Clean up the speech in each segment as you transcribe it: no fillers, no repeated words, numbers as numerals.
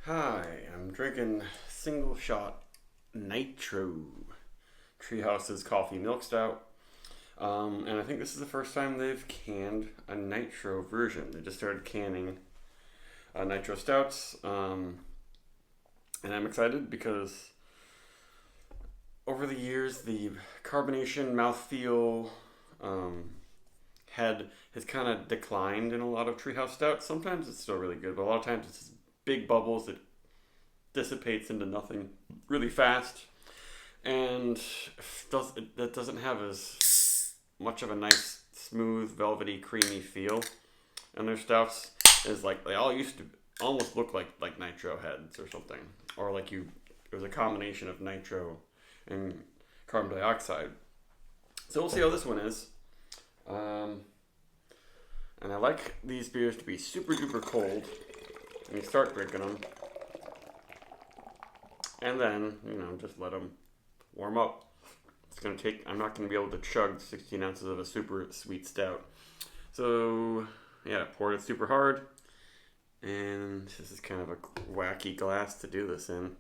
Hi, I'm drinking single shot Nitro Treehouse's coffee milk stout. And I think this is the first time they've canned a Nitro version. They just started canning Nitro stouts. And I'm excited because over the years, the carbonation, mouthfeel, head has kind of declined in a lot of Treehouse stouts. Sometimes it's still really good, but a lot of times it's just big bubbles that dissipates into nothing really fast, and that doesn't have as much of a nice, smooth, velvety, creamy feel. And their stouts is like they all used to almost look like nitro heads or something, or like it was a combination of nitro and carbon dioxide. So we'll see how this one is. And I like these beers to be super duper cold when you start drinking them. And then, just let them warm up. I'm not going to be able to chug 16 ounces of a super sweet stout. So, yeah, poured it super hard. And this is kind of a wacky glass to do this in.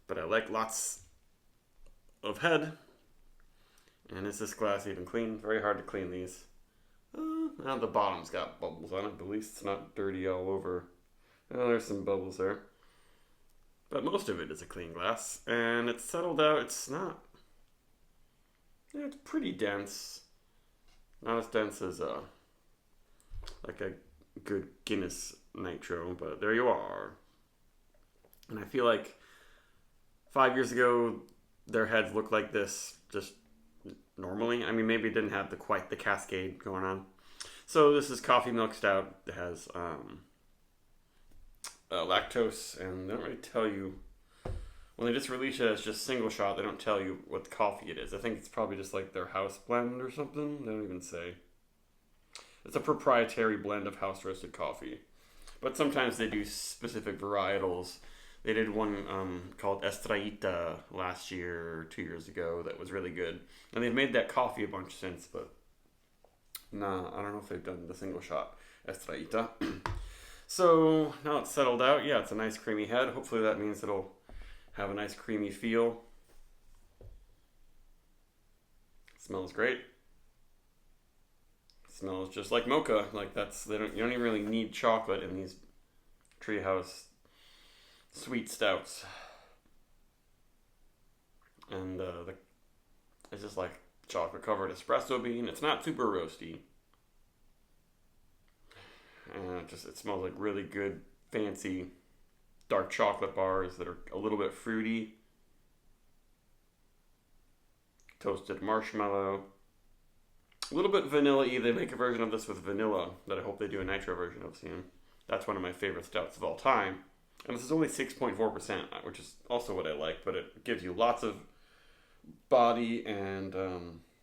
But I like lots of head. And is this glass even clean? Very hard to clean these. Now the bottom's got bubbles on it, but at least it's not dirty all over. Oh, there's some bubbles there. But most of it is a clean glass, and it's settled out. It's not. Yeah, it's pretty dense. Not as dense as like a good Guinness Nitro, but there you are. And I feel like 5 years ago, their heads looked like this just normally. I mean, maybe it didn't have quite the cascade going on. So this is coffee milk stout. It has lactose, and they don't really tell you when they just release it as just single shot. They don't tell you what coffee it is. I think it's probably just like their house blend or something. They don't even say. It's a proprietary blend of house roasted coffee, but sometimes they do specific varietals. They did one called Estrellita last year or 2 years ago that was really good, and they've made that coffee a bunch since. But nah, I don't know if they've done the single shot Estrellita. So now it's settled out. Yeah, it's a nice creamy head. Hopefully that means it'll have a nice creamy feel. It smells great. It smells just like mocha. Like you don't even really need chocolate in these Treehouse sweet stouts. And it's just like chocolate covered espresso bean. It's not super roasty. And it smells like really good, fancy, dark chocolate bars that are a little bit fruity. Toasted marshmallow. A little bit vanilla-y. They make a version of this with vanilla that I hope they do a nitro version of soon. That's one of my favorite stouts of all time. And this is only 6.4%, which is also what I like, but it gives you lots of body and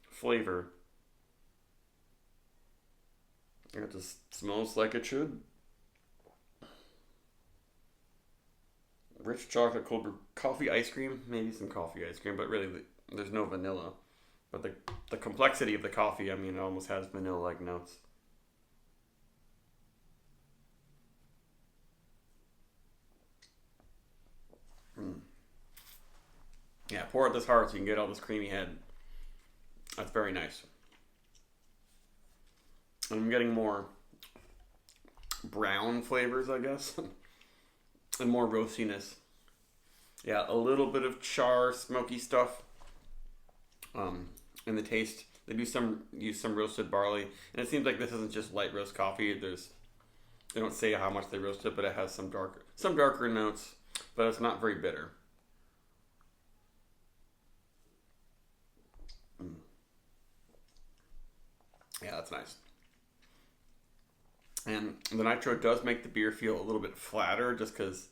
flavor. It just smells like it should. Rich chocolate cold brew coffee ice cream, maybe some coffee ice cream, but really there's no vanilla. But the complexity of the coffee, I mean, it almost has vanilla-like notes. Yeah, pour it this hard so you can get all this creamy head. That's very nice. I'm getting more brown flavors, I guess, and more roastiness. Yeah, a little bit of char, smoky stuff in the taste. They use some roasted barley, and it seems like this isn't just light roast coffee. They don't say how much they roasted, but it has some darker notes, but it's not very bitter. Yeah, that's nice. And the nitro does make the beer feel a little bit flatter just because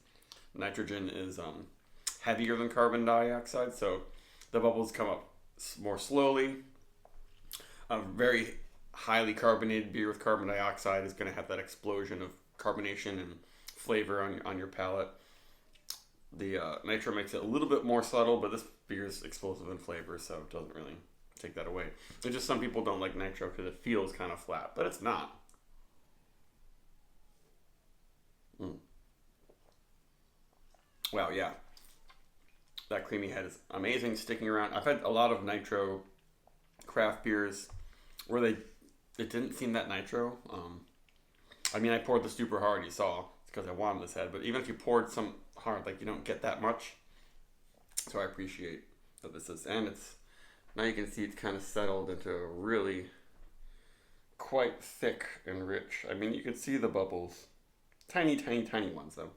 nitrogen is heavier than carbon dioxide, so the bubbles come up more slowly. A very highly carbonated beer with carbon dioxide is going to have that explosion of carbonation and flavor on your palate. The nitro makes it a little bit more subtle, but this beer is explosive in flavor, so it doesn't really take that away. It's just some people don't like nitro because it feels kind of flat, but it's not. Wow, yeah. That creamy head is amazing, sticking around. I've had a lot of Nitro craft beers where it didn't seem that Nitro. I mean, I poured the super hard, you saw, because I wanted this head. But even if you poured some hard, like, you don't get that much. So I appreciate that this is, and it's, now you can see it's kind of settled into a really quite thick and rich. I mean, you can see the bubbles. Tiny, tiny, tiny ones, though.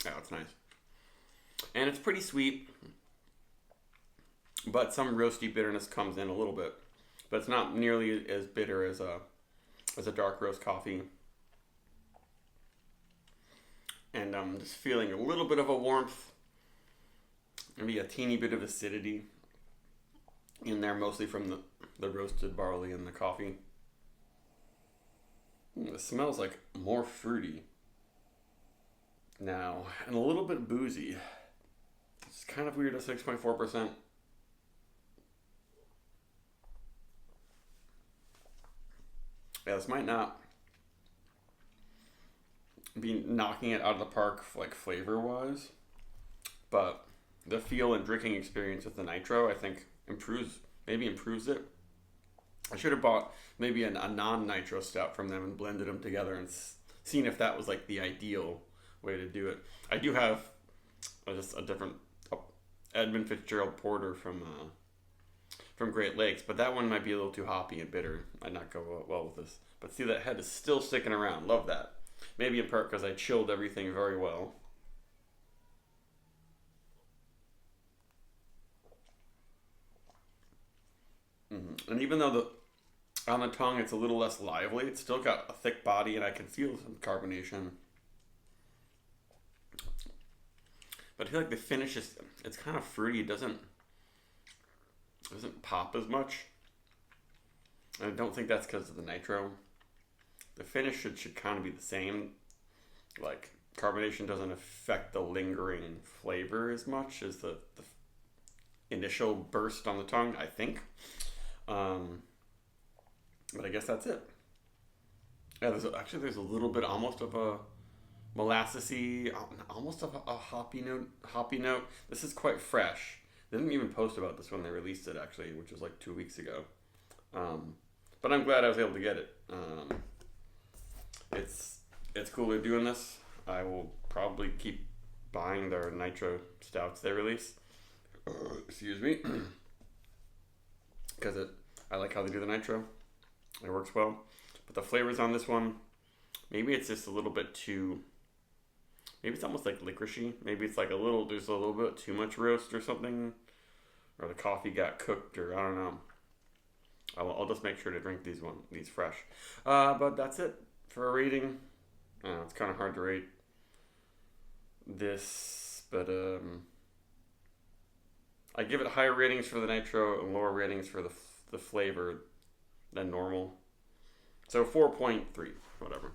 Oh, it's nice. And it's pretty sweet, but some roasty bitterness comes in a little bit. But it's not nearly as bitter as a dark roast coffee. And I'm just feeling a little bit of a warmth, maybe a teeny bit of acidity in there, mostly from the roasted barley and the coffee. It smells like more fruity now, and a little bit boozy. It's kind of weird at 6.4%. Yeah, this might not be knocking it out of the park, like flavor-wise, but the feel and drinking experience with the Nitro, I think, improves it. I should have bought maybe a non-Nitro stout from them and blended them together and seen if that was like the ideal way to do it. I do have just a different Edmund Fitzgerald Porter from Great Lakes, but that one might be a little too hoppy and bitter. Might not go well with this. But see, that head is still sticking around. Love that. Maybe in part because I chilled everything very well. And even though on the tongue it's a little less lively, it's still got a thick body, and I can feel some carbonation. But I feel like the finish it's kind of fruity. It doesn't pop as much. And I don't think that's because of the Nitro. The finish should kind of be the same. Like, carbonation doesn't affect the lingering flavor as much as the initial burst on the tongue, I think. But I guess that's it. Yeah, there's a little bit almost of a molassesy, almost of a hoppy note. This is quite fresh. They didn't even post about this when they released it, actually, which was like 2 weeks ago. But I'm glad I was able to get it. It's cool they're doing this. I will probably keep buying their Nitro stouts they release. Excuse me. Because I like how they do the Nitro. It works well. But the flavors on this one, maybe it's just a little bit too, maybe it's almost like licoricey. Maybe it's like there's a little bit too much roast or something. Or the coffee got cooked, or I don't know. I'll just make sure to drink these fresh. But that's it for a rating. It's kind of hard to rate this, but I give it higher ratings for the Nitro and lower ratings for the flavor than normal. So 4.3, whatever.